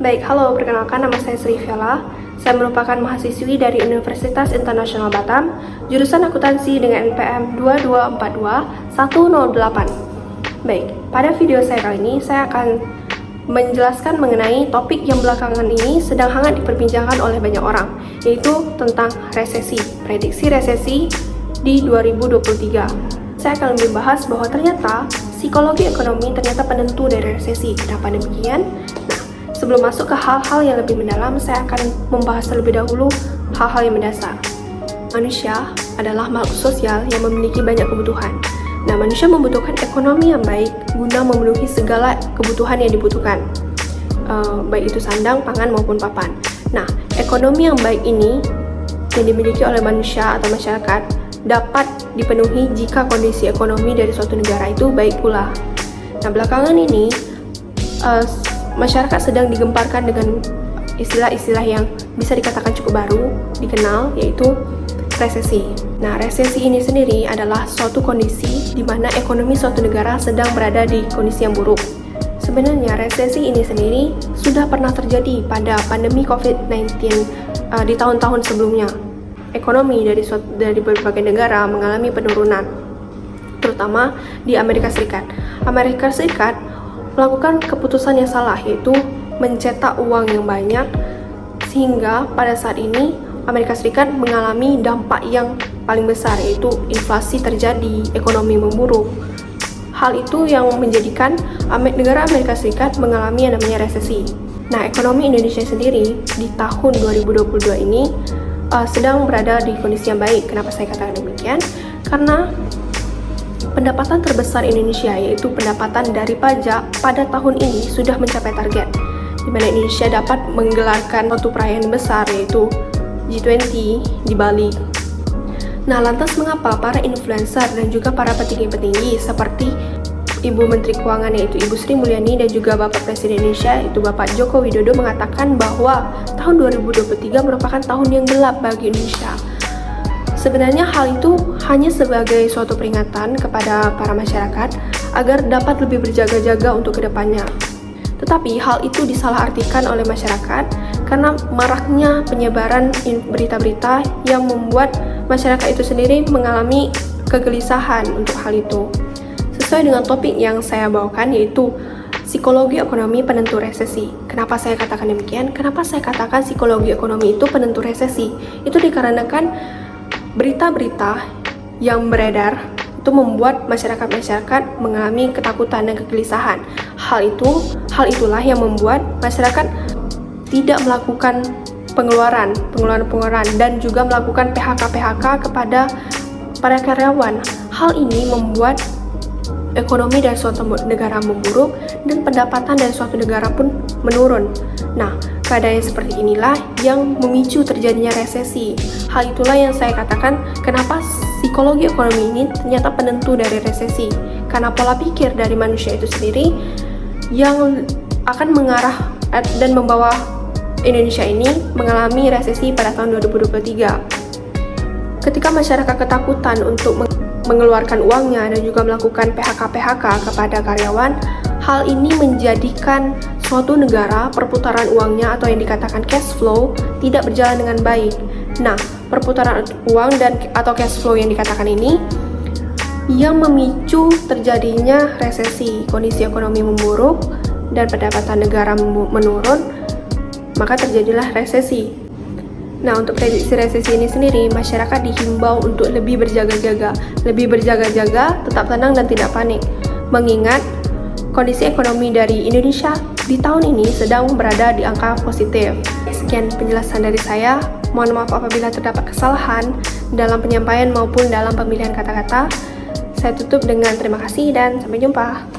Baik, halo, perkenalkan nama saya Sri Viola. Saya merupakan mahasiswi dari Universitas Internasional Batam, jurusan akuntansi dengan NPM 2242-108. Baik, pada video saya kali ini, saya akan menjelaskan mengenai topik yang belakangan ini sedang hangat diperbincangkan oleh banyak orang, yaitu tentang resesi, prediksi resesi di 2023. Saya akan membahas bahwa ternyata psikologi ekonomi ternyata penentu dari resesi. Kenapa demikian? Nah, sebelum masuk ke hal-hal yang lebih mendalam, saya akan membahas terlebih dahulu hal-hal yang mendasar. Manusia adalah makhluk sosial yang memiliki banyak kebutuhan. Nah, manusia membutuhkan ekonomi yang baik guna memenuhi segala kebutuhan yang dibutuhkan, baik itu sandang, pangan, maupun papan. Nah, ekonomi yang baik ini yang dimiliki oleh manusia atau masyarakat dapat dipenuhi jika kondisi ekonomi dari suatu negara itu baik pula. Nah, belakangan ini masyarakat sedang digemparkan dengan istilah-istilah yang bisa dikatakan cukup baru dikenal, yaitu resesi. Nah, resesi ini sendiri adalah suatu kondisi di mana ekonomi suatu negara sedang berada di kondisi yang buruk. Sebenarnya resesi ini sendiri sudah pernah terjadi pada pandemi COVID-19 di tahun-tahun sebelumnya. Ekonomi dari berbagai negara mengalami penurunan, terutama di Amerika Serikat. Amerika Serikat melakukan keputusan yang salah, yaitu mencetak uang yang banyak, sehingga pada saat ini Amerika Serikat mengalami dampak yang paling besar, yaitu inflasi terjadi, ekonomi memburuk. Hal itu yang menjadikan negara Amerika Serikat mengalami yang namanya resesi. Nah, ekonomi Indonesia sendiri di tahun 2022 ini sedang berada di kondisi yang baik. Kenapa saya katakan demikian? Karena pendapatan terbesar Indonesia, yaitu pendapatan dari pajak, pada tahun ini sudah mencapai target, di mana Indonesia dapat menggelarkan suatu perayaan besar, yaitu G20 di Bali. Nah, lantas mengapa para influencer dan juga para petinggi-petinggi seperti Ibu Menteri Keuangan, yaitu Ibu Sri Mulyani, dan juga Bapak Presiden Indonesia, yaitu Bapak Joko Widodo, mengatakan bahwa tahun 2023 merupakan tahun yang gelap bagi Indonesia? Sebenarnya hal itu hanya sebagai suatu peringatan kepada para masyarakat agar dapat lebih berjaga-jaga untuk kedepannya. Tetapi hal itu disalahartikan oleh masyarakat karena maraknya penyebaran berita-berita yang membuat masyarakat itu sendiri mengalami kegelisahan untuk hal itu. Sesuai dengan topik yang saya bawakan, yaitu psikologi ekonomi penentu resesi. Kenapa saya katakan demikian? Kenapa saya katakan psikologi ekonomi itu penentu resesi? Itu dikarenakan berita-berita yang beredar itu membuat masyarakat mengalami ketakutan dan kegelisahan. Hal itulah yang membuat masyarakat tidak melakukan pengeluaran dan juga melakukan PHK kepada para karyawan. Hal ini membuat ekonomi dari suatu negara memburuk dan pendapatan dari suatu negara pun menurun. Nah, keadaan seperti inilah yang memicu terjadinya resesi. Hal itulah yang saya katakan kenapa psikologi ekonomi ini ternyata penentu dari resesi. Karena pola pikir dari manusia itu sendiri yang akan mengarah dan membawa Indonesia ini mengalami resesi pada tahun 2023. Ketika masyarakat ketakutan untuk mengeluarkan uangnya dan juga melakukan PHK kepada karyawan, hal ini menjadikan suatu negara perputaran uangnya atau yang dikatakan cash flow tidak berjalan dengan baik. Nah, perputaran uang atau cash flow yang dikatakan ini yang memicu terjadinya resesi, kondisi ekonomi memburuk dan pendapatan negara menurun, maka terjadilah resesi. Nah, untuk prediksi resesi ini sendiri, masyarakat dihimbau untuk lebih berjaga-jaga, tetap tenang dan tidak panik, mengingat kondisi ekonomi dari Indonesia di tahun ini sedang berada di angka positif. Sekian penjelasan dari saya. Mohon maaf apabila terdapat kesalahan dalam penyampaian maupun dalam pemilihan kata-kata. Saya tutup dengan terima kasih dan sampai jumpa.